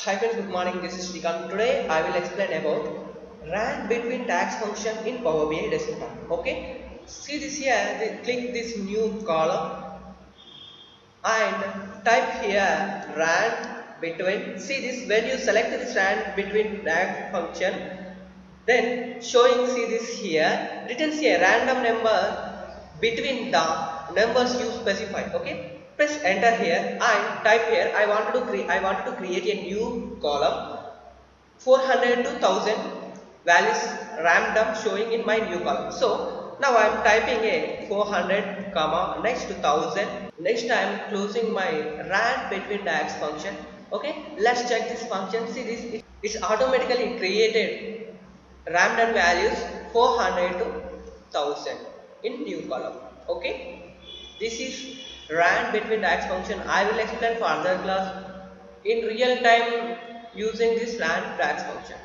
Hi friends, good morning. This is Srikanth. Today I will explain about rank between tax function in Power BI desktop. Okay. See this here. Click this new column and type here rank between. See this when you select this rank between tax function, then showing see this here written here random number between the numbers you specify. Okay. Press enter here and type here I wanted to create a new column 400 to 1000 values random showing in my new column. So now I am typing a 400 comma next to 1000. Next I am closing my rand between tags function. Okay, let's check this function. See this, it's automatically created random values 400 to 1000 in new column. Okay, this is rand between tags function. I will explain further class in real time using this rand tags function.